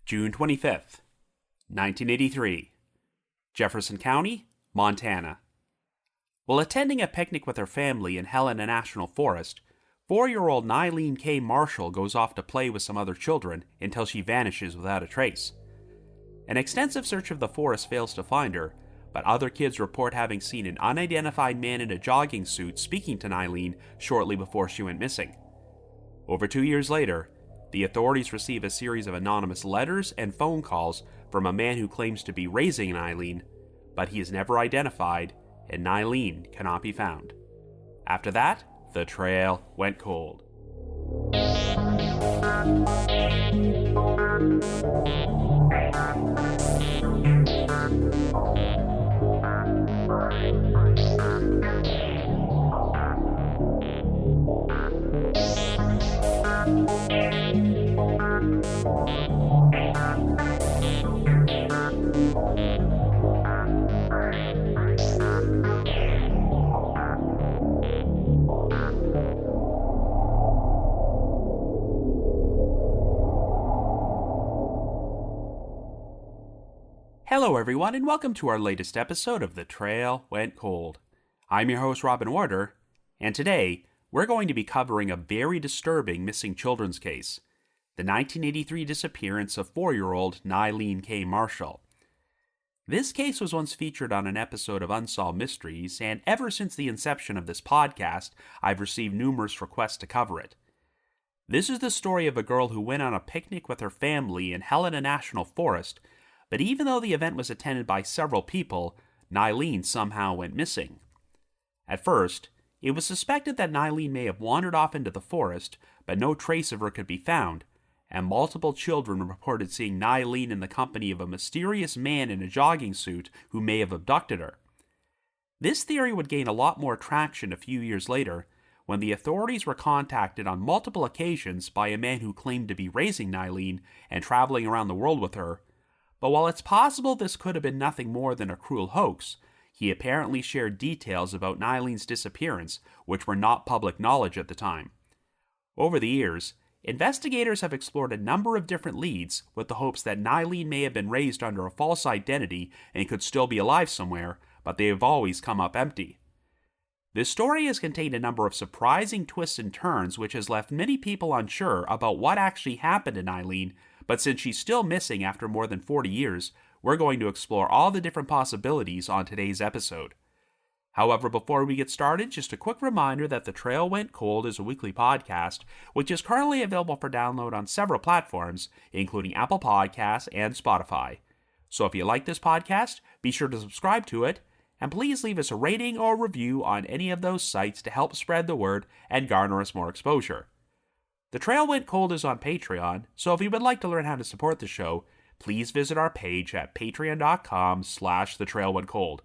June 25th, 1983. Jefferson County, Montana. While attending a picnic with her family in Helena National Forest, 4-year-old Nyleen Kay Marshall goes off to play with some other children until she vanishes without a trace. An extensive search of the forest fails to find her, but other kids report having seen an unidentified man in a jogging suit speaking to Nyleen shortly before she went missing. Over 2 years later, the authorities receive a series of anonymous letters and phone calls from a man who claims to be raising Nyleen, but he is never identified and Nyleen cannot be found. After that, the trail went cold. Hello everyone, and welcome to our latest episode of The Trail Went Cold. I'm your host Robin Warder, and today we're going to be covering a very disturbing missing children's case, the 1983 disappearance of 4-year-old Nyleen Kay Marshall. This case was once featured on an episode of Unsolved Mysteries, and ever since the inception of this podcast, I've received numerous requests to cover it. This is the story of a girl who went on a picnic with her family in Helena National Forest, but even though the event was attended by several people, Nyleen somehow went missing. At first, it was suspected that Nyleen may have wandered off into the forest, but no trace of her could be found, and multiple children reported seeing Nyleen in the company of a mysterious man in a jogging suit who may have abducted her. This theory would gain a lot more traction a few years later, when the authorities were contacted on multiple occasions by a man who claimed to be raising Nyleen and traveling around the world with her. But while it's possible this could have been nothing more than a cruel hoax, he apparently shared details about Nyleen's disappearance which were not public knowledge at the time. Over the years, investigators have explored a number of different leads with the hopes that Nyleen may have been raised under a false identity and could still be alive somewhere, but they have always come up empty. This story has contained a number of surprising twists and turns which has left many people unsure about what actually happened to Nyleen, but since she's still missing after more than 40 years, we're going to explore all the different possibilities on today's episode. However, before we get started, just a quick reminder that The Trail Went Cold is a weekly podcast, which is currently available for download on several platforms, including Apple Podcasts and Spotify. So if you like this podcast, be sure to subscribe to it, and please leave us a rating or review on any of those sites to help spread the word and garner us more exposure. The Trail Went Cold is on Patreon, so if you would like to learn how to support the show, please visit our page at patreon.com/thetrailwentcold.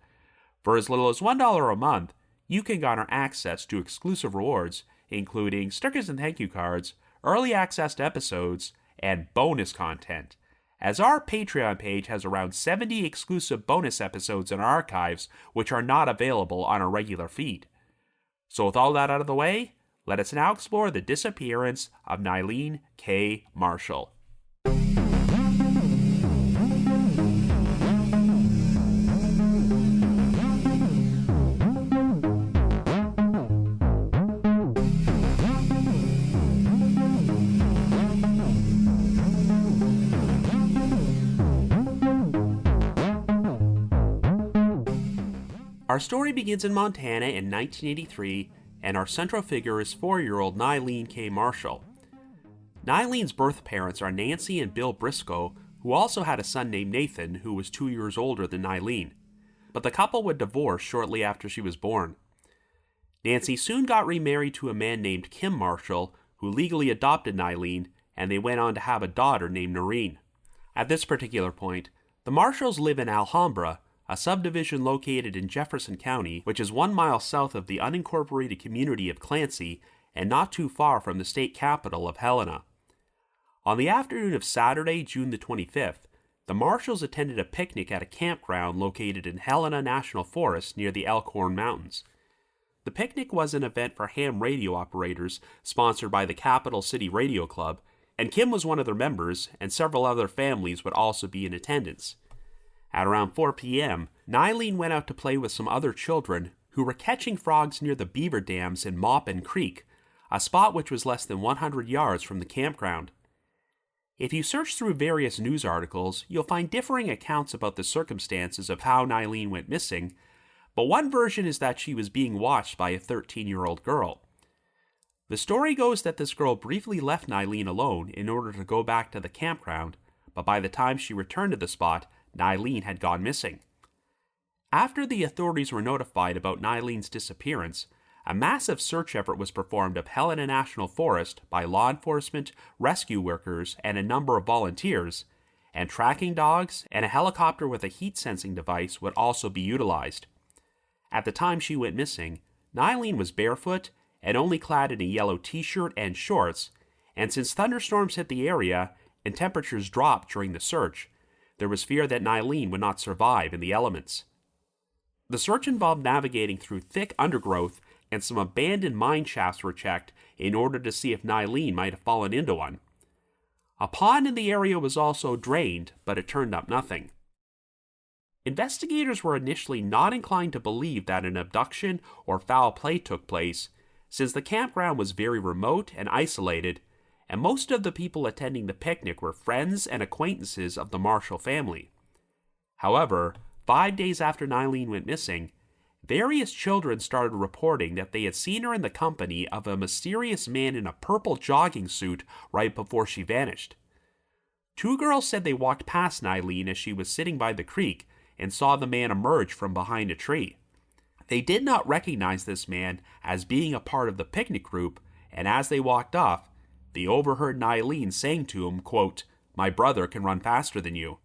For as little as $1 a month, you can garner access to exclusive rewards, including stickers and thank you cards, early access to episodes, and bonus content, as our Patreon page has around 70 exclusive bonus episodes in our archives which are not available on our regular feed. So with all that out of the way, let us now explore the disappearance of Nyleen Kay Marshall. Our story begins in Montana in 1983, and our central figure is 4-year-old Nyleen Kay Marshall. Nyleen's birth parents are Nancy and Bill Briscoe, who also had a son named Nathan, who was 2 years older than Nyleen. But the couple would divorce shortly after she was born. Nancy soon got remarried to a man named Kim Marshall, who legally adopted Nyleen, and they went on to have a daughter named Noreen. At this particular point, the Marshalls live in Alhambra, a subdivision located in Jefferson County, which is 1 mile south of the unincorporated community of Clancy and not too far from the state capital of Helena. On the afternoon of Saturday, June the 25th, the Marshalls attended a picnic at a campground located in Helena National Forest near the Elkhorn Mountains. The picnic was an event for ham radio operators sponsored by the Capital City Radio Club, and Kim was one of their members, and several other families would also be in attendance. At around 4 p.m., Nyleen went out to play with some other children who were catching frogs near the beaver dams in Maupin Creek, a spot which was less than 100 yards from the campground. If you search through various news articles, you'll find differing accounts about the circumstances of how Nyleen went missing, but one version is that she was being watched by a 13-year-old girl. The story goes that this girl briefly left Nyleen alone in order to go back to the campground, but by the time she returned to the spot, Nyleen had gone missing. After the authorities were notified about Nyleen's disappearance, a massive search effort was performed of Helena National Forest by law enforcement, rescue workers, and a number of volunteers, and tracking dogs and a helicopter with a heat-sensing device would also be utilized. At the time she went missing, Nyleen was barefoot and only clad in a yellow t-shirt and shorts, and since thunderstorms hit the area and temperatures dropped during the search, there was fear that Nyleen would not survive in the elements. The search involved navigating through thick undergrowth, and some abandoned mine shafts were checked in order to see if Nyleen might have fallen into one. A pond in the area was also drained, but it turned up nothing. Investigators were initially not inclined to believe that an abduction or foul play took place, since the campground was very remote and isolated, and most of the people attending the picnic were friends and acquaintances of the Marshall family. However, 5 days after Nyleen went missing, various children started reporting that they had seen her in the company of a mysterious man in a purple jogging suit right before she vanished. 2 girls said they walked past Nyleen as she was sitting by the creek and saw the man emerge from behind a tree. They did not recognize this man as being a part of the picnic group, and as they walked off, they overheard Nyleen saying to him, quote, "My brother can run faster than you."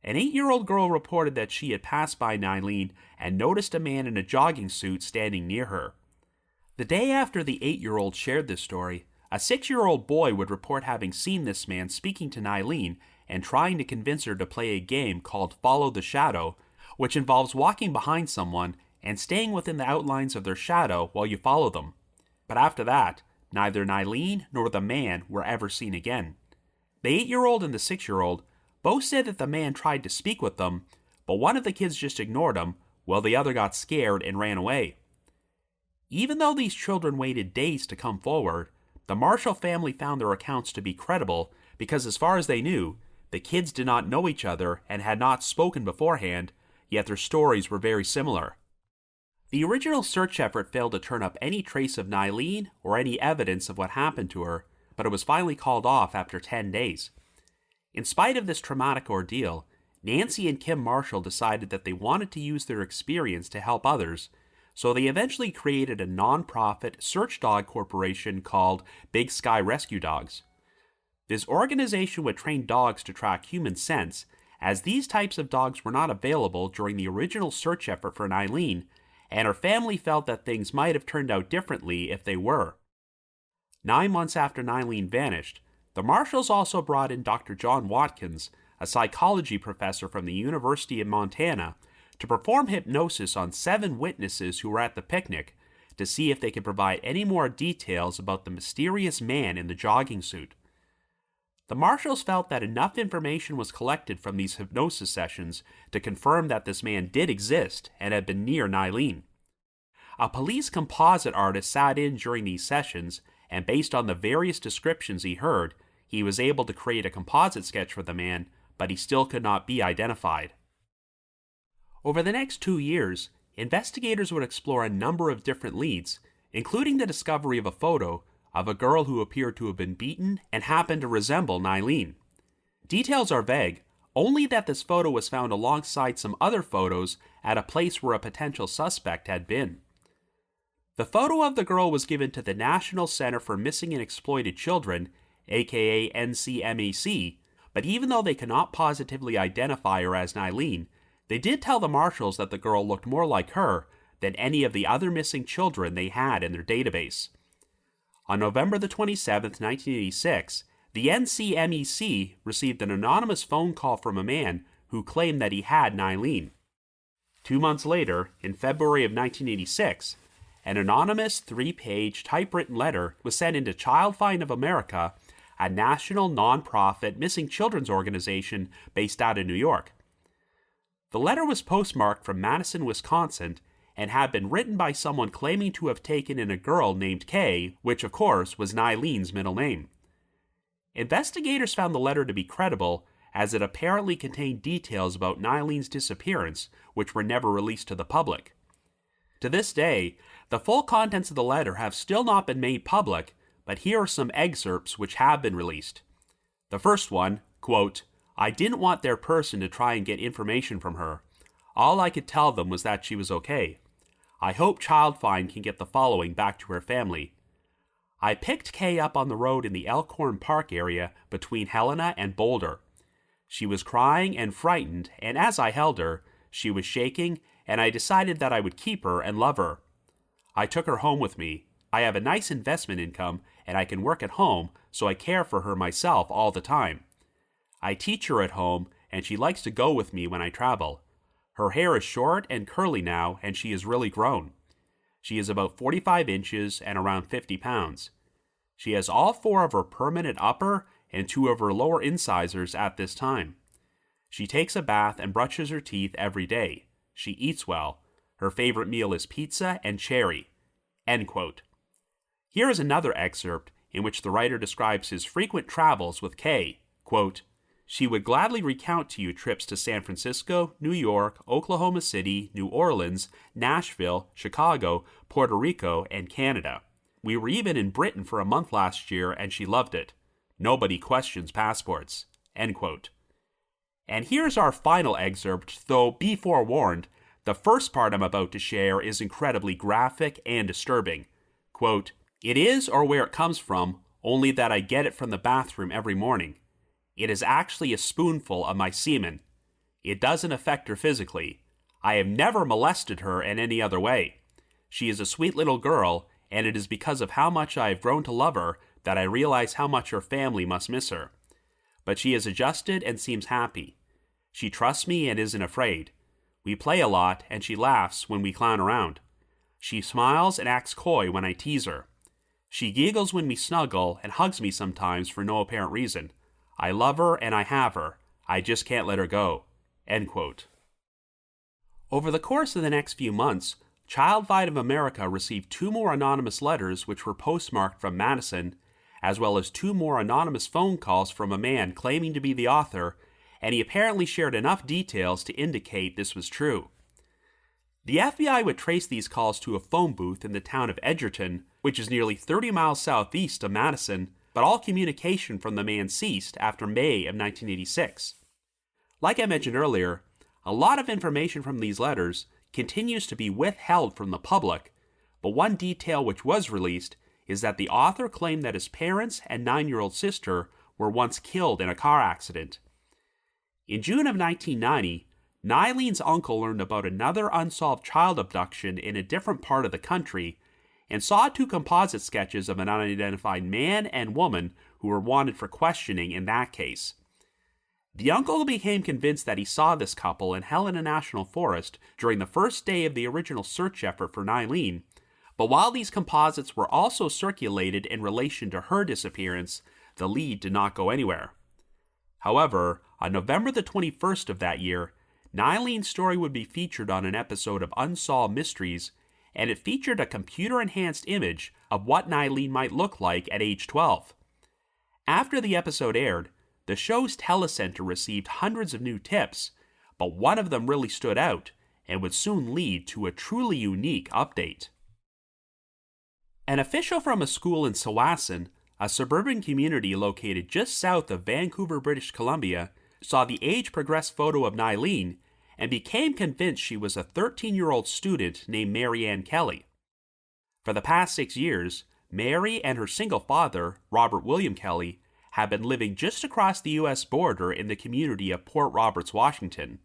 An 8-year-old girl reported that she had passed by Nyleen and noticed a man in a jogging suit standing near her. The day after the 8-year-old shared this story, a 6-year-old boy would report having seen this man speaking to Nyleen and trying to convince her to play a game called Follow the Shadow, which involves walking behind someone and staying within the outlines of their shadow while you follow them. But after that, neither Nyleen nor the man were ever seen again. The 8-year-old and the 6-year-old both said that the man tried to speak with them, but one of the kids just ignored him, while the other got scared and ran away. Even though these children waited days to come forward, the Marshall family found their accounts to be credible because, as far as they knew, the kids did not know each other and had not spoken beforehand, yet their stories were very similar. The original search effort failed to turn up any trace of Nyleen or any evidence of what happened to her, but it was finally called off after 10 days. In spite of this traumatic ordeal, Nancy and Kim Marshall decided that they wanted to use their experience to help others, so they eventually created a non-profit search dog corporation called Big Sky Rescue Dogs. This organization would train dogs to track human scents, as these types of dogs were not available during the original search effort for Nyleen, and her family felt that things might have turned out differently if they were. 9 months after Nyleen vanished, the Marshalls also brought in Dr. John Watkins, a psychology professor from the University of Montana, to perform hypnosis on 7 witnesses who were at the picnic to see if they could provide any more details about the mysterious man in the jogging suit. The Marshalls felt that enough information was collected from these hypnosis sessions to confirm that this man did exist and had been near Nyleen. A police composite artist sat in during these sessions, and based on the various descriptions he heard, he was able to create a composite sketch for the man, but he still could not be identified. Over the next 2 years, investigators would explore a number of different leads, including the discovery of a photo of a girl who appeared to have been beaten and happened to resemble Nyleen. Details are vague, only that this photo was found alongside some other photos at a place where a potential suspect had been. The photo of the girl was given to the National Center for Missing and Exploited Children, aka NCMEC, but even though they cannot positively identify her as Nyleen, they did tell the Marshalls that the girl looked more like her than any of the other missing children they had in their database. On November the 27th, 1986, the NCMEC received an anonymous phone call from a man who claimed that he had Nyleen. 2 months later, in February of 1986, an anonymous 3-page typewritten letter was sent into Child Find of America a national nonprofit missing children's organization based out of New York. The letter was postmarked from Madison, Wisconsin, and had been written by someone claiming to have taken in a girl named Kay, which of course was Nyleen's middle name. Investigators found the letter to be credible, as it apparently contained details about Nyleen's disappearance, which were never released to the public. To this day, the full contents of the letter have still not been made public, but here are some excerpts which have been released. The first one, quote, "I didn't want their person to try and get information from her. All I could tell them was that she was okay. I hope Childfind can get the following back to her family. I picked Kay up on the road in the Elkhorn Park area between Helena and Boulder. She was crying and frightened, and as I held her, she was shaking, and I decided that I would keep her and love her. I took her home with me. I have a nice investment income, and I can work at home, so I care for her myself all the time. I teach her at home, and she likes to go with me when I travel. Her hair is short and curly now, and she is really grown. She is about 45 inches and around 50 pounds. She has all 4 of her permanent upper and 2 of her lower incisors at this time. She takes a bath and brushes her teeth every day. She eats well. Her favorite meal is pizza and cherry." End quote. Here is another excerpt in which the writer describes his frequent travels with Kay. Quote, "She would gladly recount to you trips to San Francisco, New York, Oklahoma City, New Orleans, Nashville, Chicago, Puerto Rico, and Canada. We were even in Britain for a month last year, and she loved it. Nobody questions passports." End quote. And here's our final excerpt, though be forewarned, the first part I'm about to share is incredibly graphic and disturbing. Quote, "It is, or where it comes from, only that I get it from the bathroom every morning. It is actually a spoonful of my semen. It doesn't affect her physically. I have never molested her in any other way. She is a sweet little girl, and it is because of how much I have grown to love her that I realize how much her family must miss her. But she has adjusted and seems happy. She trusts me and isn't afraid. We play a lot, and she laughs when we clown around. She smiles and acts coy when I tease her. She giggles when we snuggle and hugs me sometimes for no apparent reason. I love her and I have her. I just can't let her go." End quote. Over the course of the next few months, Childfind of America received 2 more anonymous letters which were postmarked from Madison, as well as 2 more anonymous phone calls from a man claiming to be the author, and he apparently shared enough details to indicate this was true. The FBI would trace these calls to a phone booth in the town of Edgerton, which is nearly 30 miles southeast of Madison, but all communication from the man ceased after May of 1986. Like I mentioned earlier, a lot of information from these letters continues to be withheld from the public, but one detail which was released is that the author claimed that his parents and 9-year-old sister were once killed in a car accident. In June of 1990, Nyleen's uncle learned about another unsolved child abduction in a different part of the country and saw 2 composite sketches of an unidentified man and woman who were wanted for questioning in that case. The uncle became convinced that he saw this couple in Helena National Forest during the first day of the original search effort for Nyleen, but while these composites were also circulated in relation to her disappearance, the lead did not go anywhere. However, on November the 21st of that year, Nyleen's story would be featured on an episode of Unsolved Mysteries, and it featured a computer-enhanced image of what Nyleen might look like at age 12. After the episode aired, the show's telecenter received hundreds of new tips, but one of them really stood out and would soon lead to a truly unique update. An official from a school in Tsawwassen, a suburban community located just south of Vancouver, British Columbia, saw the age-progressed photo of Nyleen and became convinced she was a 13-year-old student named Mary Ann Kelly. For the past 6 years, Mary and her single father, Robert William Kelly, have been living just across the U.S. border in the community of Port Roberts, Washington.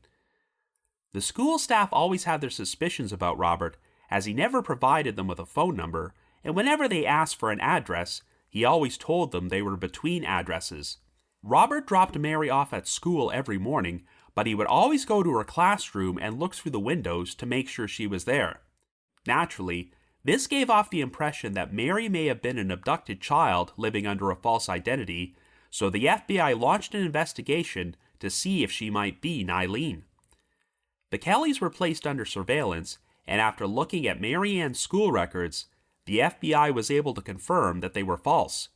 The school staff always had their suspicions about Robert, as he never provided them with a phone number, and whenever they asked for an address, he always told them they were between addresses. Robert dropped Mary off at school every morning, but he would always go to her classroom and look through the windows to make sure she was there. Naturally, this gave off the impression that Mary may have been an abducted child living under a false identity, so the FBI launched an investigation to see if she might be Nyleen. The Kellys were placed under surveillance, and after looking at Mary Ann's school records, the FBI was able to confirm that they were false.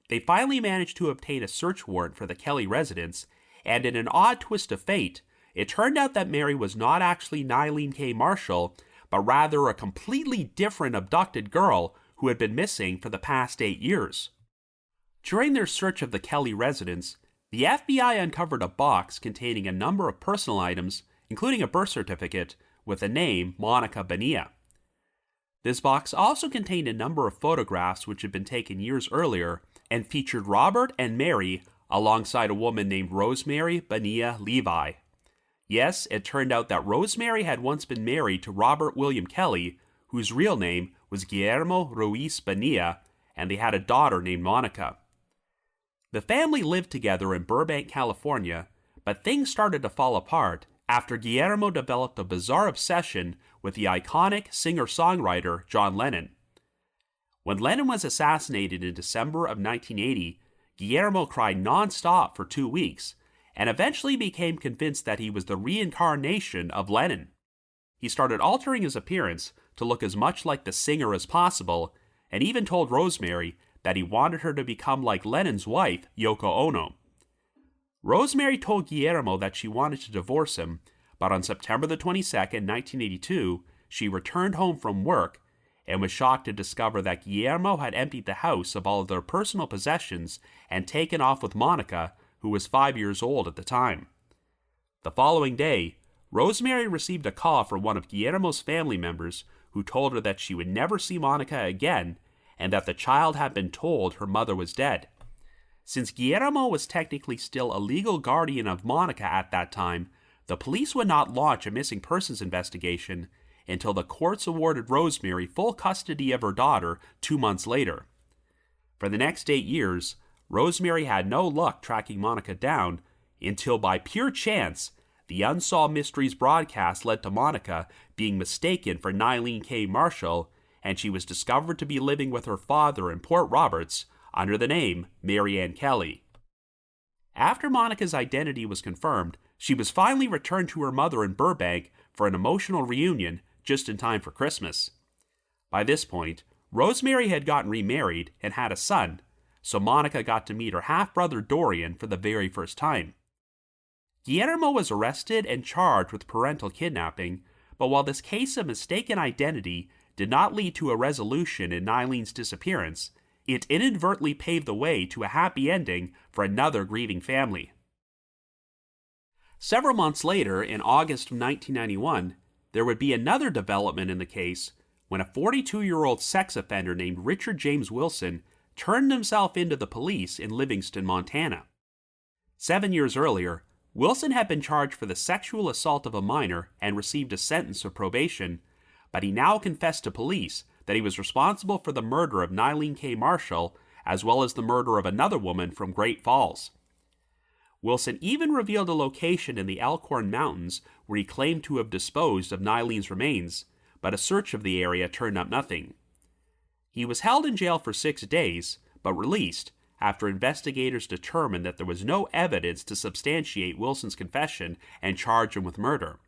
They finally managed to obtain a search warrant for the Kelly residence, and in an odd twist of fate, it turned out that Mary was not actually Nyleen Kay Marshall, but rather a completely different abducted girl who had been missing for the past 8 years. During their search of the Kelly residence, the FBI uncovered a box containing a number of personal items, including a birth certificate with the name Monica Bonilla. This box also contained a number of photographs which had been taken years earlier and featured Robert and Mary alongside a woman named Rosemary Bonilla Levi. Yes, it turned out that Rosemary had once been married to Robert William Kelly, whose real name was Guillermo Ruiz Bonilla, and they had a daughter named Monica. The family lived together in Burbank, California, but things started to fall apart after Guillermo developed a bizarre obsession with the iconic singer-songwriter John Lennon. When Lennon was assassinated in December of 1980, Guillermo cried non-stop for 2 weeks, and eventually became convinced that he was the reincarnation of Lennon. He started altering his appearance to look as much like the singer as possible, and even told Rosemary that he wanted her to become like Lennon's wife, Yoko Ono. Rosemary told Guillermo that she wanted to divorce him, but on September the 22nd, 1982, she returned home from work and was shocked to discover that Guillermo had emptied the house of all of their personal possessions and taken off with Monica, who was 5 years old at the time. The following day, Rosemary received a call from one of Guillermo's family members who told her that she would never see Monica again and that the child had been told her mother was dead. Since Guillermo was technically still a legal guardian of Monica at that time, the police would not launch a missing persons investigation until the courts awarded Rosemary full custody of her daughter 2 months later. For the next 8 years, Rosemary had no luck tracking Monica down until, by pure chance, the Unsolved Mysteries broadcast led to Monica being mistaken for Nyleen Kay Marshall, and she was discovered to be living with her father in Port Roberts under the name Mary Ann Kelly. After Monica's identity was confirmed, she was finally returned to her mother in Burbank for an emotional reunion just in time for Christmas. By this point, Rosemary had gotten remarried and had a son, so Monica got to meet her half-brother Dorian for the very first time. Guillermo was arrested and charged with parental kidnapping, but while this case of mistaken identity did not lead to a resolution in Nyleen's disappearance, it inadvertently paved the way to a happy ending for another grieving family. Several months later, in August of 1991, there would be another development in the case when a 42-year-old sex offender named Richard James Wilson turned himself into the police in Livingston, Montana. 7 years earlier, Wilson had been charged for the sexual assault of a minor and received a sentence of probation, but he now confessed to police that he was responsible for the murder of Nyleen Kay Marshall, as well as the murder of another woman from Great Falls. Wilson even revealed a location in the Elkhorn Mountains where he claimed to have disposed of Nyleen's remains, but a search of the area turned up nothing. He was held in jail for 6 days, but released after investigators determined that there was no evidence to substantiate Wilson's confession and charge him with murder.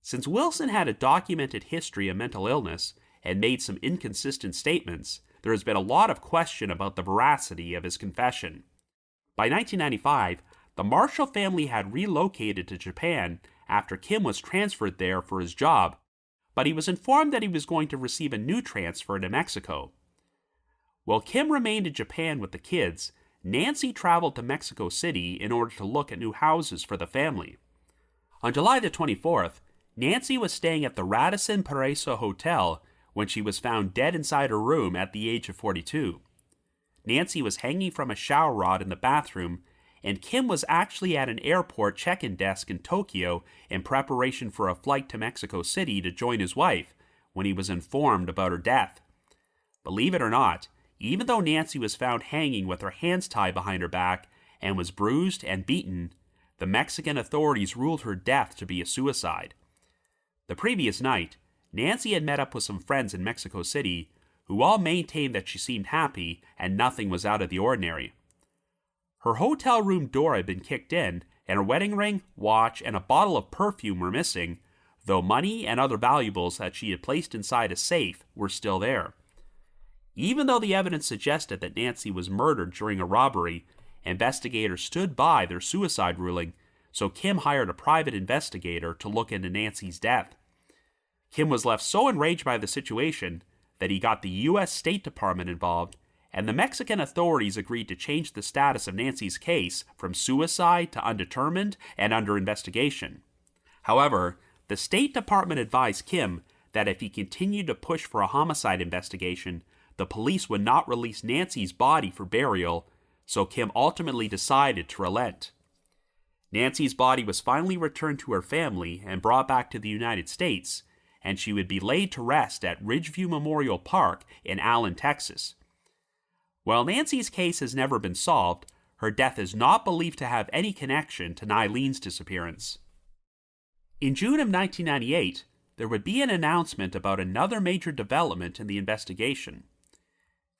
Since Wilson had a documented history of mental illness and made some inconsistent statements, there has been a lot of question about the veracity of his confession. By 1995, the Marshall family had relocated to Japan after Kim was transferred there for his job, but he was informed that he was going to receive a new transfer to Mexico. While Kim remained in Japan with the kids, Nancy traveled to Mexico City in order to look at new houses for the family. On July the 24th, Nancy was staying at the Radisson Paraíso Hotel when she was found dead inside her room at the age of 42. Nancy was hanging from a shower rod in the bathroom, and Kim was actually at an airport check-in desk in Tokyo in preparation for a flight to Mexico City to join his wife when he was informed about her death. Believe it or not, even though Nancy was found hanging with her hands tied behind her back and was bruised and beaten, the Mexican authorities ruled her death to be a suicide. The previous night, Nancy had met up with some friends in Mexico City who all maintained that she seemed happy and nothing was out of the ordinary. Her hotel room door had been kicked in, and her wedding ring, watch, and a bottle of perfume were missing, though money and other valuables that she had placed inside a safe were still there. Even though the evidence suggested that Nancy was murdered during a robbery, investigators stood by their suicide ruling, so Kim hired a private investigator to look into Nancy's death. Kim was left so enraged by the situation that he got the U.S. State Department involved, and the Mexican authorities agreed to change the status of Nancy's case from suicide to undetermined and under investigation. However, the State Department advised Kim that if he continued to push for a homicide investigation, the police would not release Nancy's body for burial, so Kim ultimately decided to relent. Nancy's body was finally returned to her family and brought back to the United States, and she would be laid to rest at Ridgeview Memorial Park in Allen, Texas. While Nancy's case has never been solved, her death is not believed to have any connection to Nyleen's disappearance. In June of 1998, there would be an announcement about another major development in the investigation.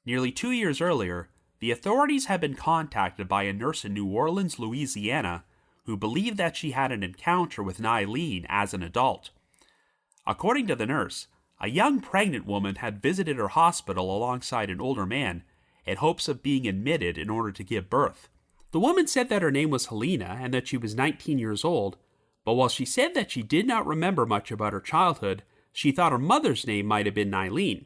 Nearly 2 years earlier, the authorities had been contacted by a nurse in New Orleans, Louisiana, who believed that she had an encounter with Nyleen as an adult. According to the nurse, a young pregnant woman had visited her hospital alongside an older man in hopes of being admitted in order to give birth. The woman said that her name was Helena and that she was 19 years old, but while she said that she did not remember much about her childhood, she thought her mother's name might have been Nyleen.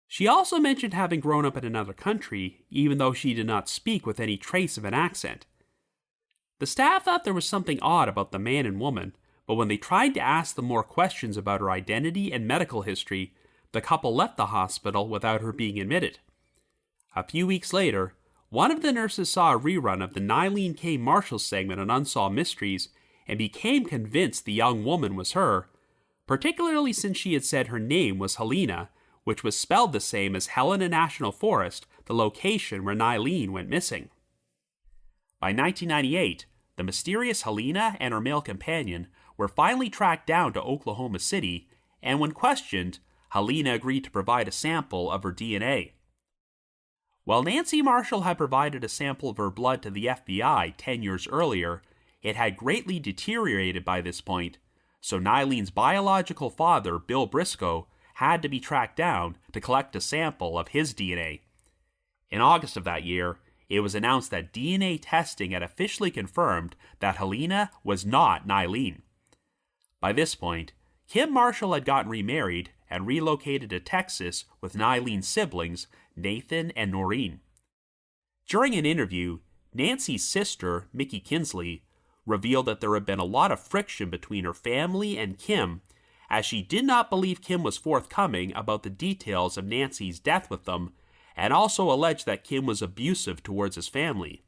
She also mentioned having grown up in another country, even though she did not speak with any trace of an accent. The staff thought there was something odd about the man and woman, but when they tried to ask them more questions about her identity and medical history, the couple left the hospital without her being admitted. A few weeks later, one of the nurses saw a rerun of the Nyleen Kay Marshall segment on Unsolved Mysteries and became convinced the young woman was her, particularly since she had said her name was Helena, which was spelled the same as Helena National Forest, the location where Nyleen went missing. By 1998, the mysterious Helena and her male companion were finally tracked down to Oklahoma City, and when questioned, Helena agreed to provide a sample of her DNA. While Nancy Marshall had provided a sample of her blood to the FBI 10 years earlier, it had greatly deteriorated by this point, so Nyleen's biological father, Bill Briscoe, had to be tracked down to collect a sample of his DNA. In August of that year, it was announced that DNA testing had officially confirmed that Helena was not Nyleen. By this point, Kim Marshall had gotten remarried and relocated to Texas with Nyleen's siblings, Nathan and Noreen. During an interview, Nancy's sister, Mickey Kinsley, revealed that there had been a lot of friction between her family and Kim, as she did not believe Kim was forthcoming about the details of Nancy's death with them, and also alleged that Kim was abusive towards his family.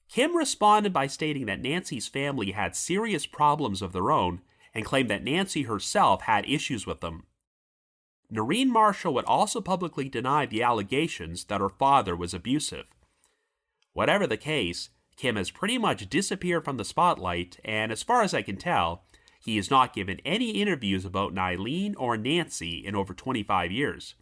Kim responded by stating that Nancy's family had serious problems of their own, and claimed that Nancy herself had issues with them. Noreen Marshall would also publicly deny the allegations that her father was abusive. Whatever the case, Kim has pretty much disappeared from the spotlight, and as far as I can tell, he has not given any interviews about Nyleen or Nancy in over 25 years.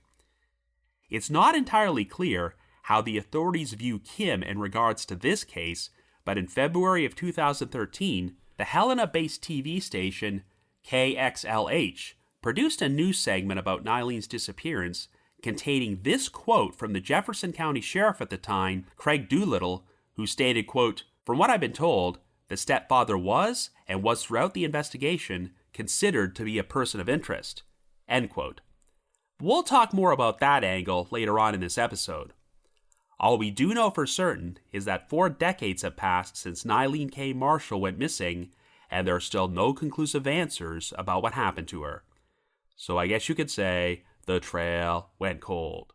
It's not entirely clear how the authorities view Kim in regards to this case, but in February of 2013, the Helena-based TV station KXLH produced a news segment about Nyleen's disappearance containing this quote from the Jefferson County Sheriff at the time, Craig Doolittle, who stated, quote, "From what I've been told, the stepfather was, and was throughout the investigation, considered to be a person of interest." End quote. We'll talk more about that angle later on in this episode. All we do know for certain is that 4 decades have passed since Nyleen Kay Marshall went missing, and there are still no conclusive answers about what happened to her. So I guess you could say the trail went cold.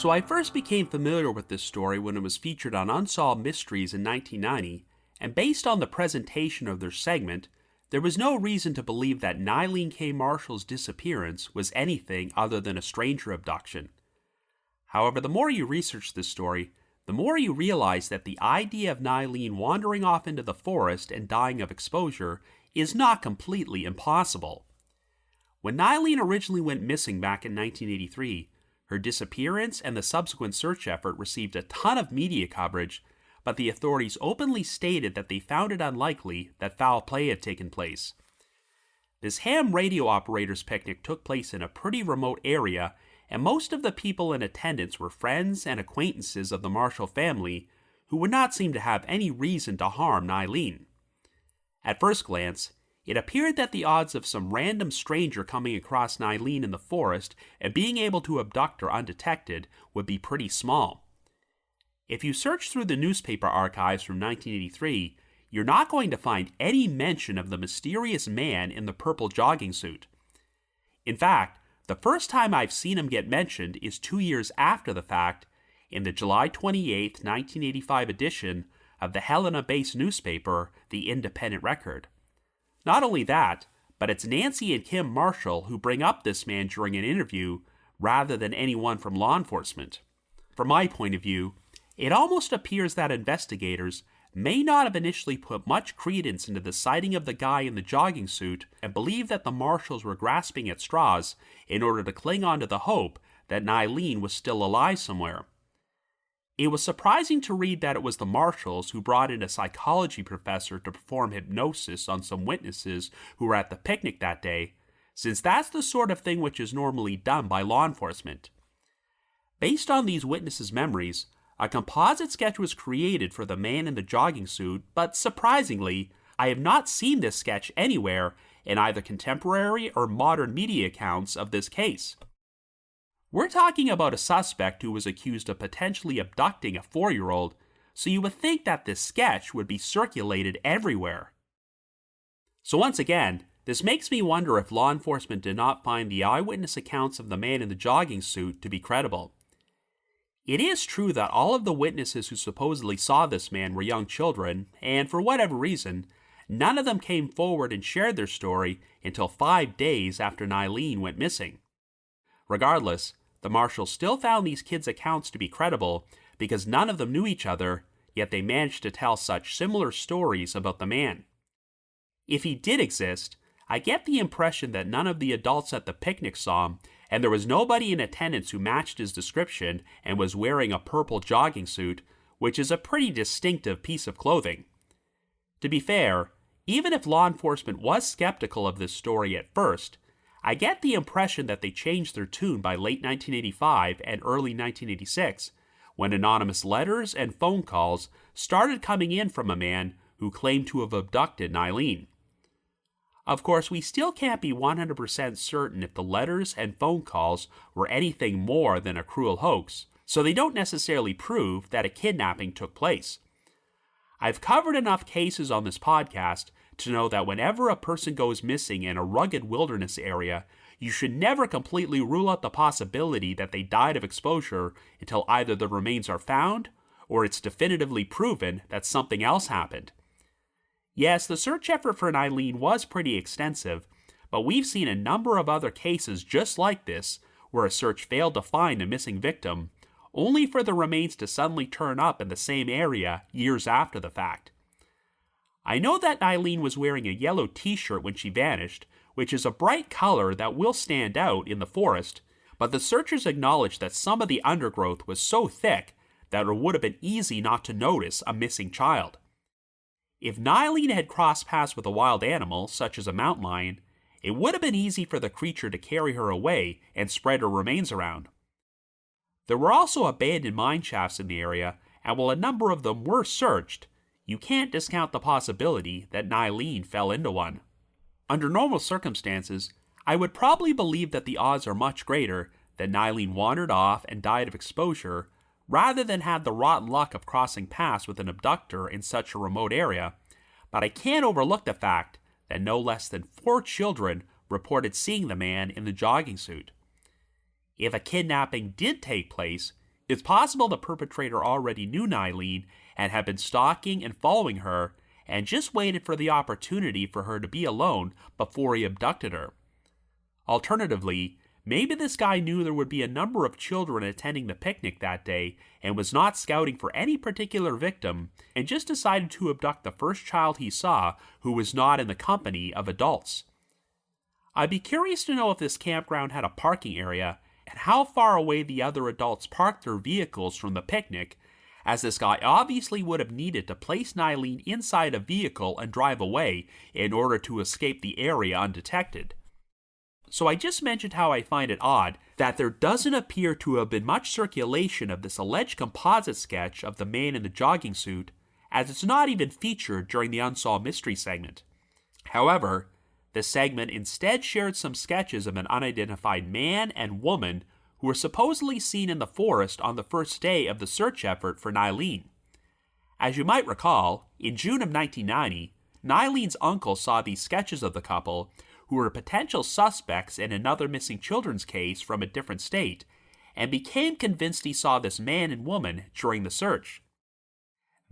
So I first became familiar with this story when it was featured on Unsolved Mysteries in 1990, and based on the presentation of their segment, there was no reason to believe that Nyleen Kay Marshall's disappearance was anything other than a stranger abduction. However, the more you research this story, the more you realize that the idea of Nyleen wandering off into the forest and dying of exposure is not completely impossible. When Nyleen originally went missing back in 1983, her disappearance and the subsequent search effort received a ton of media coverage, but the authorities openly stated that they found it unlikely that foul play had taken place. This ham radio operator's picnic took place in a pretty remote area, and most of the people in attendance were friends and acquaintances of the Marshall family who would not seem to have any reason to harm Nyleen. At first glance, it appeared that the odds of some random stranger coming across Nyleen in the forest and being able to abduct her undetected would be pretty small. If you search through the newspaper archives from 1983, you're not going to find any mention of the mysterious man in the purple jogging suit. In fact, the first time I've seen him get mentioned is 2 years after the fact in the July 28, 1985 edition of the Helena-based newspaper, The Independent Record. Not only that, but it's Nancy and Kim Marshall who bring up this man during an interview rather than anyone from law enforcement. From my point of view, it almost appears that investigators may not have initially put much credence into the sighting of the guy in the jogging suit and believe that the Marshalls were grasping at straws in order to cling on to the hope that Nyleen was still alive somewhere. It was surprising to read that it was the Marshalls who brought in a psychology professor to perform hypnosis on some witnesses who were at the picnic that day, since that's the sort of thing which is normally done by law enforcement. Based on these witnesses' memories, a composite sketch was created for the man in the jogging suit, but surprisingly, I have not seen this sketch anywhere in either contemporary or modern media accounts of this case. We're talking about a suspect who was accused of potentially abducting a 4-year-old, so you would think that this sketch would be circulated everywhere. So once again, this makes me wonder if law enforcement did not find the eyewitness accounts of the man in the jogging suit to be credible. It is true that all of the witnesses who supposedly saw this man were young children, and for whatever reason, none of them came forward and shared their story until 5 days after Nyleen went missing. Regardless, the Marshalls still found these kids' accounts to be credible because none of them knew each other, yet they managed to tell such similar stories about the man. If he did exist, I get the impression that none of the adults at the picnic saw him, and there was nobody in attendance who matched his description and was wearing a purple jogging suit, which is a pretty distinctive piece of clothing. To be fair, even if law enforcement was skeptical of this story at first, I get the impression that they changed their tune by late 1985 and early 1986, when anonymous letters and phone calls started coming in from a man who claimed to have abducted Nyleen. Of course, we still can't be 100% certain if the letters and phone calls were anything more than a cruel hoax, so they don't necessarily prove that a kidnapping took place. I've covered enough cases on this podcast to know that whenever a person goes missing in a rugged wilderness area, you should never completely rule out the possibility that they died of exposure until either the remains are found or it's definitively proven that something else happened. Yes, the search effort for Nyleen was pretty extensive, but we've seen a number of other cases just like this where a search failed to find a missing victim, only for the remains to suddenly turn up in the same area years after the fact. I know that Nyleen was wearing a yellow t-shirt when she vanished, which is a bright color that will stand out in the forest, but the searchers acknowledged that some of the undergrowth was so thick that it would have been easy not to notice a missing child. If Nyleen had crossed paths with a wild animal, such as a mountain lion, it would have been easy for the creature to carry her away and spread her remains around. There were also abandoned mine shafts in the area, and while a number of them were searched, you can't discount the possibility that Nyleen fell into one. Under normal circumstances, I would probably believe that the odds are much greater that Nyleen wandered off and died of exposure rather than had the rotten luck of crossing paths with an abductor in such a remote area, but I can't overlook the fact that no less than 4 children reported seeing the man in the jogging suit. If a kidnapping did take place, It's possible the perpetrator already knew Nyleen and had been stalking and following her and just waited for the opportunity for her to be alone before he abducted her. Alternatively, maybe this guy knew there would be a number of children attending the picnic that day and was not scouting for any particular victim and just decided to abduct the first child he saw who was not in the company of adults. I'd be curious to know if this campground had a parking area and how far away the other adults parked their vehicles from the picnic, as this guy obviously would have needed to place Nyleen inside a vehicle and drive away in order to escape the area undetected. So I just mentioned how I find it odd that there doesn't appear to have been much circulation of this alleged composite sketch of the man in the jogging suit, as it's not even featured during the Unsolved Mystery segment. However, the segment instead shared some sketches of an unidentified man and woman who were supposedly seen in the forest on the first day of the search effort for Nyleen. As you might recall, in June of 1990, Nyleen's uncle saw these sketches of the couple, who were potential suspects in another missing children's case from a different state, and became convinced he saw this man and woman during the search.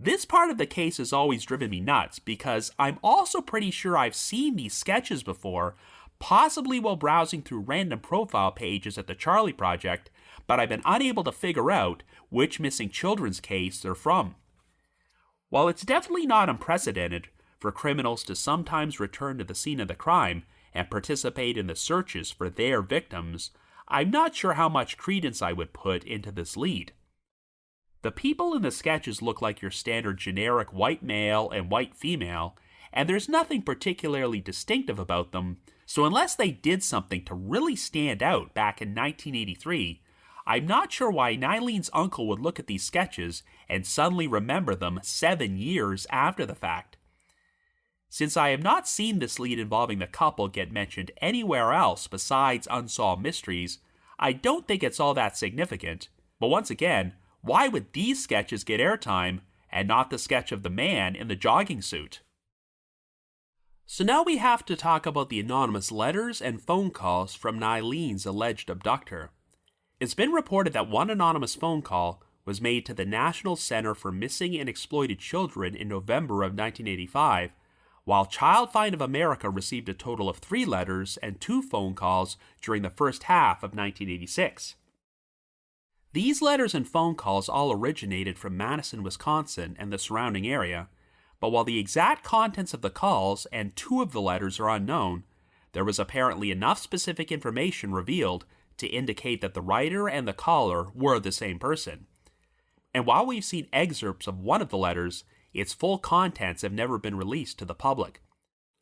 This part of the case has always driven me nuts because I'm also pretty sure I've seen these sketches before, possibly while browsing through random profile pages at the Charlie Project, but I've been unable to figure out which missing children's case they're from. While it's definitely not unprecedented for criminals to sometimes return to the scene of the crime and participate in the searches for their victims, I'm not sure how much credence I would put into this lead. The people in the sketches look like your standard generic white male and white female, and there's nothing particularly distinctive about them, so unless they did something to really stand out back in 1983, I'm not sure why Nyleen's uncle would look at these sketches and suddenly remember them 7 years after the fact. Since I have not seen this lead involving the couple get mentioned anywhere else besides Unsolved Mysteries, I don't think it's all that significant, but once again, why would these sketches get airtime and not the sketch of the man in the jogging suit? So now we have to talk about the anonymous letters and phone calls from Nyleen's alleged abductor. It's been reported that one anonymous phone call was made to the National Center for Missing and Exploited Children in November of 1985, while Child Find of America received a total of 3 letters and 2 phone calls during the first half of 1986. These letters and phone calls all originated from Madison, Wisconsin and the surrounding area, but while the exact contents of the calls and 2 of the letters are unknown, there was apparently enough specific information revealed to indicate that the writer and the caller were the same person. And while we've seen excerpts of one of the letters, its full contents have never been released to the public.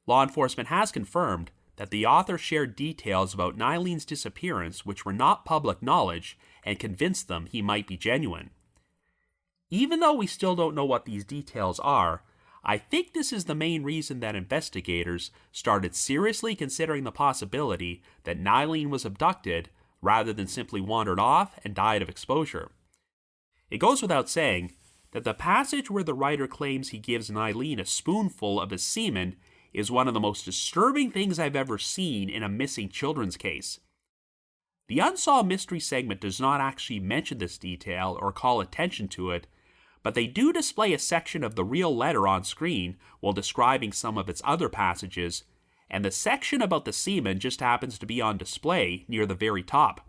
Law enforcement has confirmed that the author shared details about Nyleen's disappearance which were not public knowledge and convinced them he might be genuine. Even though we still don't know what these details are, I think this is the main reason that investigators started seriously considering the possibility that Nyleen was abducted rather than simply wandered off and died of exposure. It goes without saying that the passage where the writer claims he gives Nyleen a spoonful of his semen is one of the most disturbing things I've ever seen in a missing children's case. The Unsolved Mystery segment does not actually mention this detail or call attention to it, but they do display a section of the real letter on screen while describing some of its other passages, and the section about the semen just happens to be on display near the very top.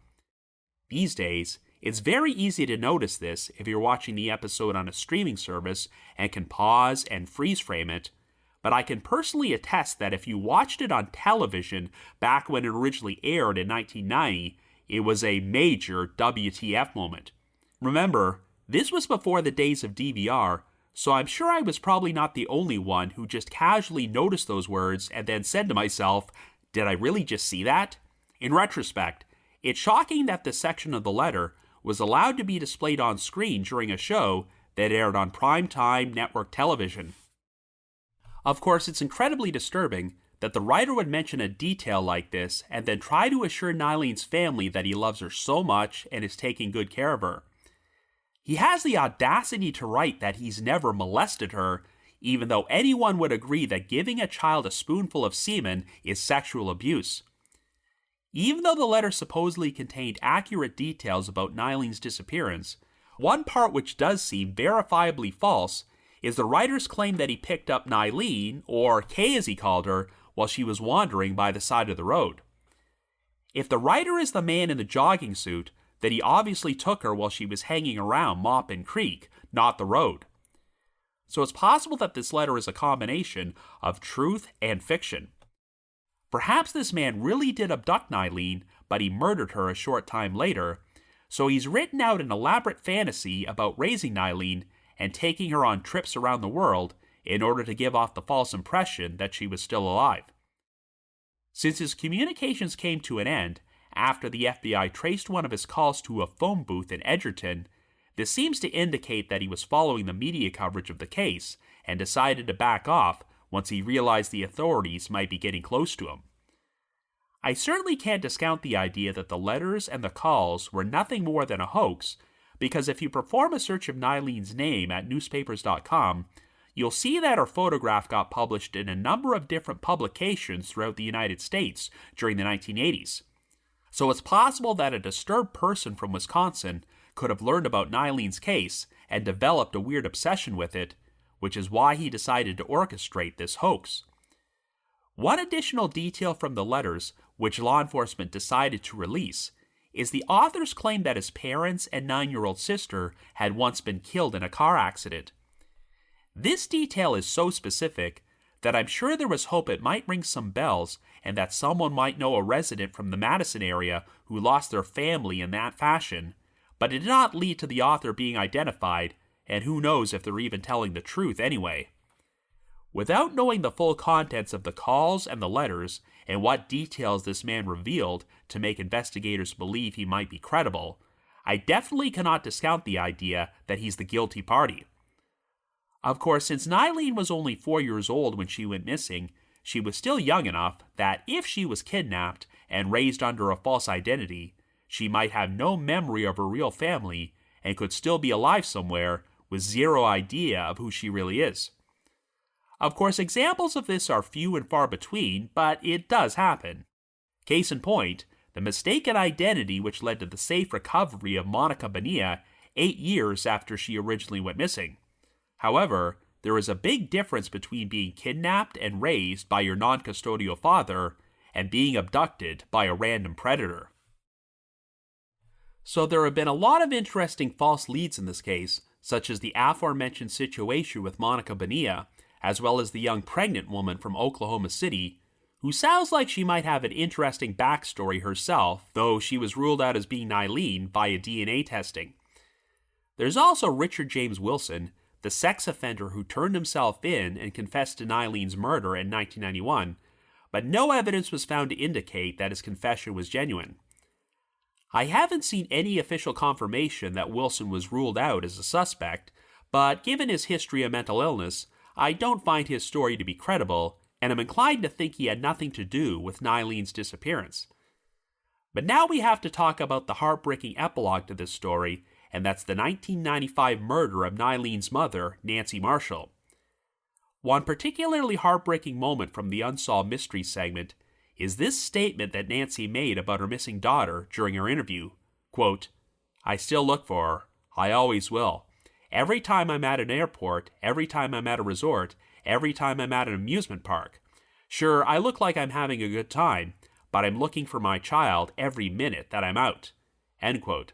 These days, it's very easy to notice this if you're watching the episode on a streaming service and can pause and freeze frame it, but I can personally attest that if you watched it on television back when it originally aired in 1990, it was a major WTF moment. Remember, this was before the days of DVR, so I'm sure I was probably not the only one who just casually noticed those words and then said to myself, did I really just see that? In retrospect, it's shocking that this section of the letter was allowed to be displayed on screen during a show that aired on primetime network television. Of course, it's incredibly disturbing that the writer would mention a detail like this and then try to assure Nyleen's family that he loves her so much and is taking good care of her. He has the audacity to write that he's never molested her, even though anyone would agree that giving a child a spoonful of semen is sexual abuse. Even though the letter supposedly contained accurate details about Nyleen's disappearance, One part which does seem verifiably false is the writer's claim that he picked up Nyleen, or Kay as he called her, while she was wandering by the side of the road. If the writer is the man in the jogging suit, then he obviously took her while she was hanging around Maupin Creek, not the road. So it's possible that this letter is a combination of truth and fiction. Perhaps this man really did abduct Nyleen, but he murdered her a short time later, so he's written out an elaborate fantasy about raising Nyleen and taking her on trips around the world in order to give off the false impression that she was still alive. Since his communications came to an end after the FBI traced one of his calls to a phone booth in Edgerton, this seems to indicate that he was following the media coverage of the case and decided to back off once he realized the authorities might be getting close to him. I certainly can't discount the idea that the letters and the calls were nothing more than a hoax, because if you perform a search of Nyleen's name at newspapers.com, you'll see that her photograph got published in a number of different publications throughout the United States during the 1980s. So it's possible that a disturbed person from Wisconsin could have learned about Nyleen's case and developed a weird obsession with it, which is why he decided to orchestrate this hoax. One additional detail from the letters, which law enforcement decided to release, is the author's claim that his parents and 9-year-old sister had once been killed in a car accident. This detail is so specific that I'm sure there was hope it might ring some bells and that someone might know a resident from the Madison area who lost their family in that fashion, but it did not lead to the author being identified, and who knows if they're even telling the truth anyway. Without knowing the full contents of the calls and the letters and what details this man revealed to make investigators believe he might be credible, I definitely cannot discount the idea that he's the guilty party. Of course, since Nyleen was only 4 years old when she went missing, she was still young enough that if she was kidnapped and raised under a false identity, she might have no memory of her real family and could still be alive somewhere with zero idea of who she really is. Of course, examples of this are few and far between, but it does happen. Case in point, the mistaken identity which led to the safe recovery of Monica Bonilla 8 years after she originally went missing. However, there is a big difference between being kidnapped and raised by your non-custodial father and being abducted by a random predator. So there have been a lot of interesting false leads in this case, such as the aforementioned situation with Monica Bonilla, as well as the young pregnant woman from Oklahoma City, who sounds like she might have an interesting backstory herself, though she was ruled out as being Nyleen via DNA testing. There's also Richard James Wilson, the sex offender who turned himself in and confessed to Nyleen's murder in 1991, but no evidence was found to indicate that his confession was genuine. I haven't seen any official confirmation that Wilson was ruled out as a suspect, but given his history of mental illness, I don't find his story to be credible, and am inclined to think he had nothing to do with Nyleen's disappearance. But now we have to talk about the heartbreaking epilogue to this story, and that's the 1995 murder of Nyleen's mother, Nancy Marshall. One particularly heartbreaking moment from the Unsolved Mysteries segment is this statement that Nancy made about her missing daughter during her interview. Quote, "I still look for her. I always will. Every time I'm at an airport, every time I'm at a resort, every time I'm at an amusement park. Sure, I look like I'm having a good time, but I'm looking for my child every minute that I'm out." End quote.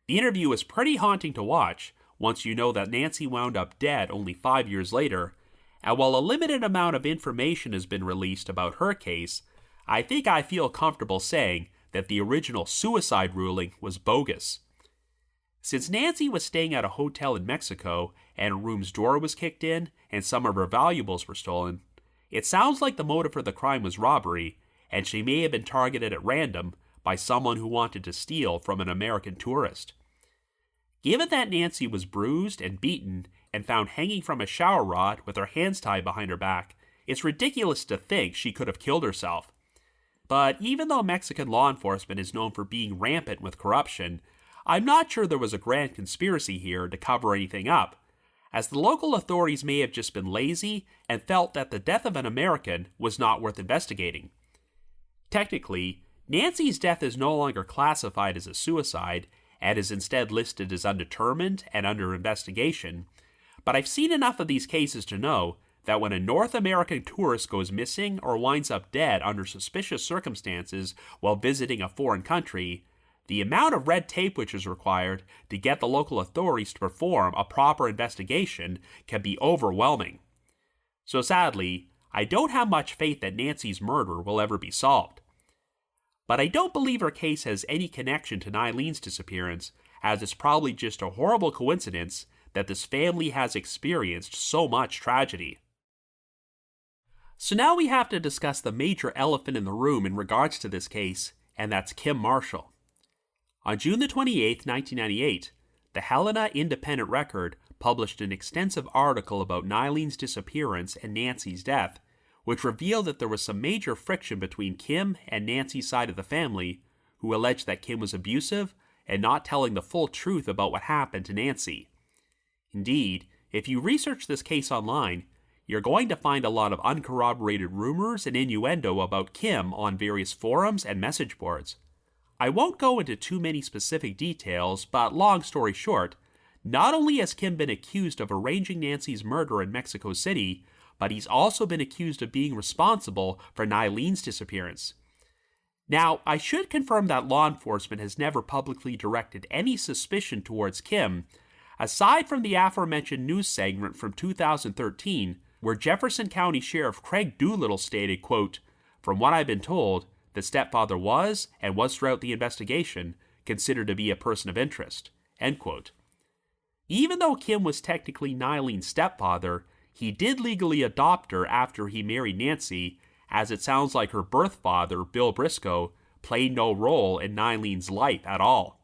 The interview is pretty haunting to watch once you know that Nancy wound up dead only 5 years later, and while a limited amount of information has been released about her case, I think I feel comfortable saying that the original suicide ruling was bogus. Since Nancy was staying at a hotel in Mexico and her room's door was kicked in and some of her valuables were stolen, it sounds like the motive for the crime was robbery, and she may have been targeted at random by someone who wanted to steal from an American tourist. Given that Nancy was bruised and beaten and found hanging from a shower rod with her hands tied behind her back, it's ridiculous to think she could have killed herself. But even though Mexican law enforcement is known for being rampant with corruption, I'm not sure there was a grand conspiracy here to cover anything up, as the local authorities may have just been lazy and felt that the death of an American was not worth investigating. Technically, Nancy's death is no longer classified as a suicide, and is instead listed as undetermined and under investigation, but I've seen enough of these cases to know that when a North American tourist goes missing or winds up dead under suspicious circumstances while visiting a foreign country, the amount of red tape which is required to get the local authorities to perform a proper investigation can be overwhelming. So sadly, I don't have much faith that Nancy's murder will ever be solved. But I don't believe her case has any connection to Nyleen's disappearance, as it's probably just a horrible coincidence that this family has experienced so much tragedy. So now we have to discuss the major elephant in the room in regards to this case, and that's Kim Marshall. On June the 28th, 1998, the Helena Independent Record published an extensive article about Nyleen's disappearance and Nancy's death, which revealed that there was some major friction between Kim and Nancy's side of the family, who alleged that Kim was abusive and not telling the full truth about what happened to Nancy. Indeed, if you research this case online, you're going to find a lot of uncorroborated rumors and innuendo about Kim on various forums and message boards. I won't go into too many specific details, but long story short, not only has Kim been accused of arranging Nancy's murder in Mexico City, but he's also been accused of being responsible for Nyleen's disappearance. Now, I should confirm that law enforcement has never publicly directed any suspicion towards Kim, aside from the aforementioned news segment from 2013, where Jefferson County Sheriff Craig Doolittle stated, quote, "From what I've been told, the stepfather was, and was throughout the investigation, considered to be a person of interest," end quote. Even though Kim was technically Nyleen's stepfather, he did legally adopt her after he married Nancy, as it sounds like her birth father, Bill Briscoe, played no role in Nyleen's life at all.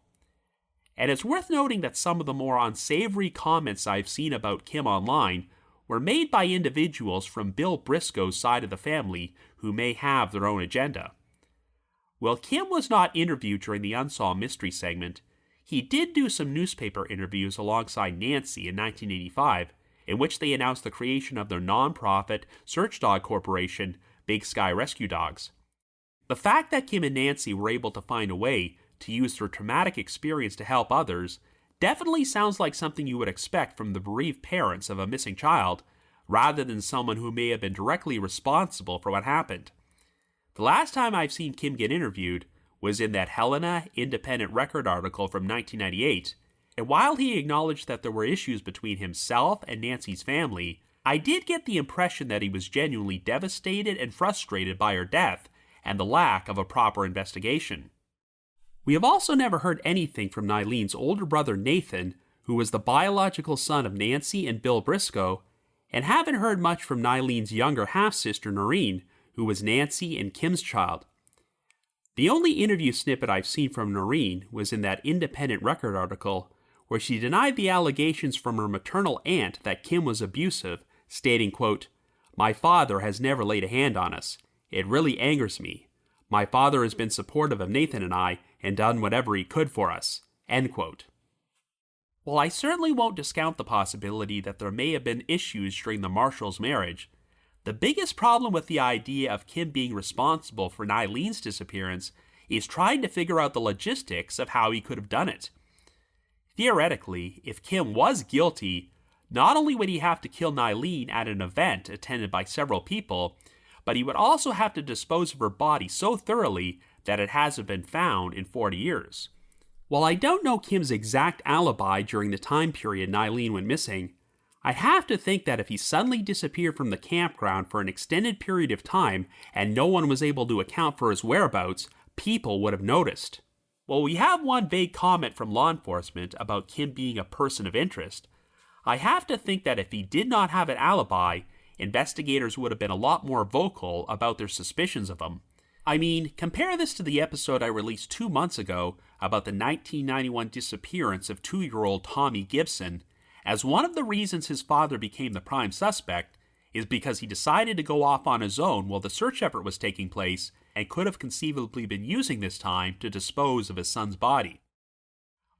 And it's worth noting that some of the more unsavory comments I've seen about Kim online were made by individuals from Bill Briscoe's side of the family who may have their own agenda. While Kim was not interviewed during the Unsolved Mystery segment, he did do some newspaper interviews alongside Nancy in 1985, in which they announced the creation of their non-profit search dog corporation, Big Sky Rescue Dogs. The fact that Kim and Nancy were able to find a way to use their traumatic experience to help others definitely sounds like something you would expect from the bereaved parents of a missing child, rather than someone who may have been directly responsible for what happened. The last time I've seen Kim get interviewed was in that Helena Independent Record article from 1998, and while he acknowledged that there were issues between himself and Nancy's family, I did get the impression that he was genuinely devastated and frustrated by her death and the lack of a proper investigation. We have also never heard anything from Nyleen's older brother Nathan, who was the biological son of Nancy and Bill Briscoe, and haven't heard much from Nyleen's younger half-sister Noreen, who was Nancy and Kim's child. The only interview snippet I've seen from Noreen was in that Independent Record article, where she denied the allegations from her maternal aunt that Kim was abusive, stating, quote, "My father has never laid a hand on us. It really angers me. My father has been supportive of Nathan and I, and done whatever he could for us," end quote. While I certainly won't discount the possibility that there may have been issues during the Marshalls' marriage, the biggest problem with the idea of Kim being responsible for Nyleen's disappearance is trying to figure out the logistics of how he could have done it. Theoretically, if Kim was guilty, not only would he have to kill Nyleen at an event attended by several people, but he would also have to dispose of her body so thoroughly that it hasn't been found in 40 years. While I don't know Kim's exact alibi during the time period Nyleen went missing, I have to think that if he suddenly disappeared from the campground for an extended period of time and no one was able to account for his whereabouts, people would have noticed. While we have one vague comment from law enforcement about Kim being a person of interest, I have to think that if he did not have an alibi, investigators would have been a lot more vocal about their suspicions of him. I mean, compare this to the episode I released 2 months ago about the 1991 disappearance of 2-year-old Tommy Gibson, as one of the reasons his father became the prime suspect is because he decided to go off on his own while the search effort was taking place and could have conceivably been using this time to dispose of his son's body.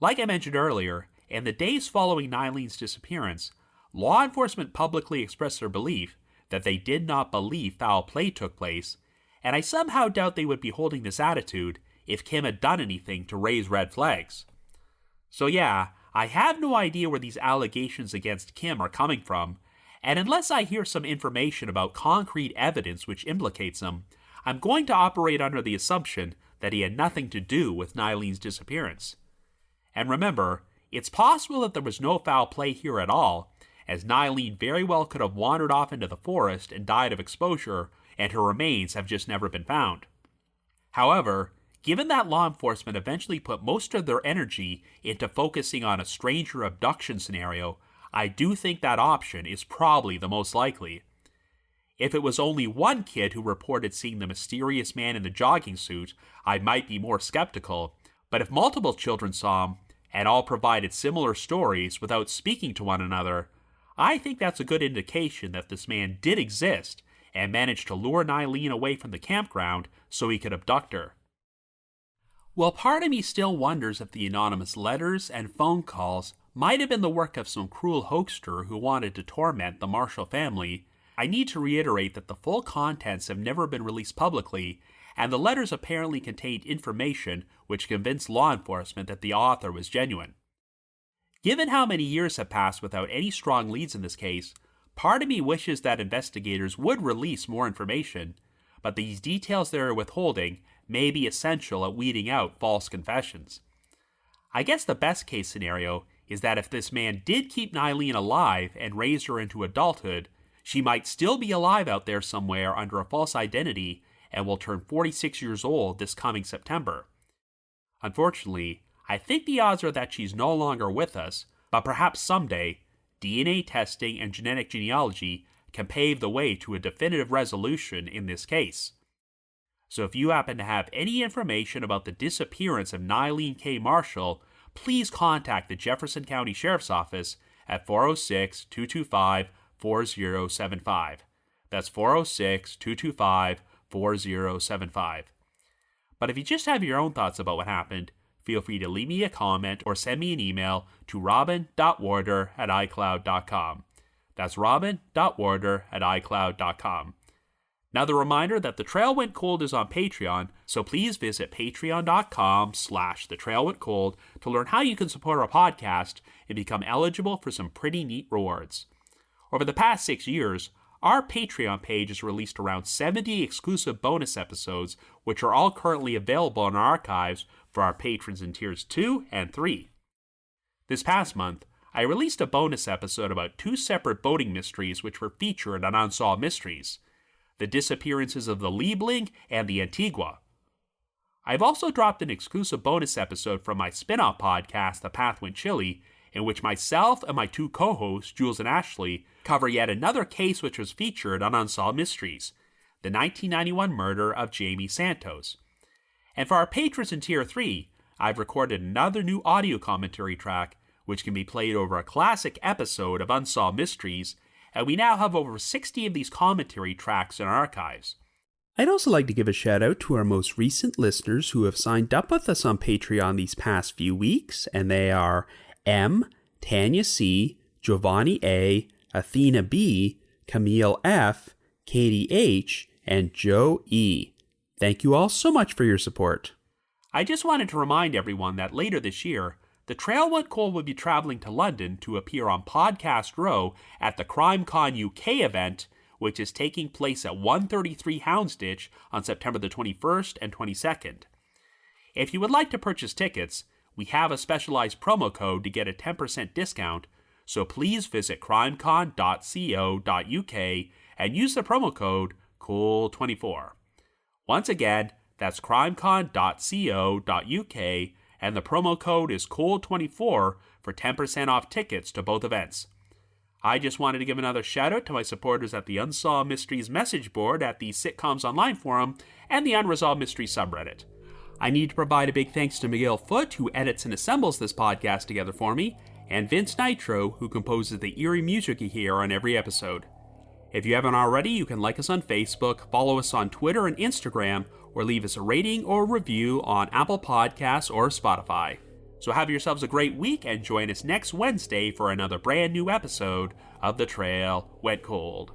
Like I mentioned earlier, in the days following Nyleen's disappearance, law enforcement publicly expressed their belief that they did not believe foul play took place, and I somehow doubt they would be holding this attitude if Kim had done anything to raise red flags. So yeah, I have no idea where these allegations against Kim are coming from, and unless I hear some information about concrete evidence which implicates him, I'm going to operate under the assumption that he had nothing to do with Nyleen's disappearance. And remember, it's possible that there was no foul play here at all, as Nyleen very well could have wandered off into the forest and died of exposure, and her remains have just never been found. However, given that law enforcement eventually put most of their energy into focusing on a stranger abduction scenario, I do think that option is probably the most likely. If it was only one kid who reported seeing the mysterious man in the jogging suit, I might be more skeptical, but if multiple children saw him, and all provided similar stories without speaking to one another, I think that's a good indication that this man did exist and managed to lure Nyleen away from the campground so he could abduct her. Well, part of me still wonders if the anonymous letters and phone calls might have been the work of some cruel hoaxer who wanted to torment the Marshall family. I need to reiterate that the full contents have never been released publicly, and the letters apparently contained information which convinced law enforcement that the author was genuine. Given how many years have passed without any strong leads in this case, part of me wishes that investigators would release more information, but these details they are withholding may be essential at weeding out false confessions. I guess the best case scenario is that if this man did keep Nyleen alive and raise her into adulthood, she might still be alive out there somewhere under a false identity and will turn 46 years old this coming September. Unfortunately, I think the odds are that she's no longer with us, but perhaps someday, DNA testing and genetic genealogy can pave the way to a definitive resolution in this case. So if you happen to have any information about the disappearance of Nyleen Kay Marshall, please contact the Jefferson County Sheriff's Office at 406-225-4075. That's 406-225-4075. But if you just have your own thoughts about what happened, feel free to leave me a comment or send me an email to robin.warder@icloud.com. That's robin.warder@icloud.com. Now the reminder that The Trail Went Cold is on Patreon, so please visit patreon.com/thetrailwentcold to learn how you can support our podcast and become eligible for some pretty neat rewards. Over the past 6 years, our Patreon page has released around 70 exclusive bonus episodes, which are all currently available in our archives for our patrons in tiers 2 and 3. This past month, I released a bonus episode about 2 separate boating mysteries which were featured on Unsolved Mysteries: the disappearances of the Liebling and the Antigua. I've also dropped an exclusive bonus episode from my spin-off podcast, The Path Went Chilly, in which myself and my 2 co-hosts, Jules and Ashley, cover yet another case which was featured on Unsolved Mysteries, the 1991 murder of Jamie Santos. And for our patrons in Tier 3, I've recorded another new audio commentary track which can be played over a classic episode of Unsolved Mysteries, and we now have over 60 of these commentary tracks in our archives. I'd also like to give a shout out to our most recent listeners who have signed up with us on Patreon these past few weeks, and they are M, Tanya C, Giovanni A, Athena B, Camille F, Katie H, and Joe E. Thank you all so much for your support. I just wanted to remind everyone that later this year, The Trail Went Cold will be traveling to London to appear on Podcast Row at the CrimeCon UK event, which is taking place at 133 Houndsditch on September the 21st and 22nd. If you would like to purchase tickets, we have a specialized promo code to get a 10% discount, so please visit crimecon.co.uk and use the promo code COOL24. Once again, that's crimecon.co.uk, and the promo code is COOL24 for 10% off tickets to both events. I just wanted to give another shout out to my supporters at the Unsolved Mysteries message board at the Sitcoms Online forum and the Unresolved Mysteries subreddit. I need to provide a big thanks to Miguel Foote, who edits and assembles this podcast together for me, and Vince Nitro, who composes the eerie music you hear on every episode. If you haven't already, you can like us on Facebook, follow us on Twitter and Instagram, or leave us a rating or review on Apple Podcasts or Spotify. So have yourselves a great week and join us next Wednesday for another brand new episode of The Trail Went Cold.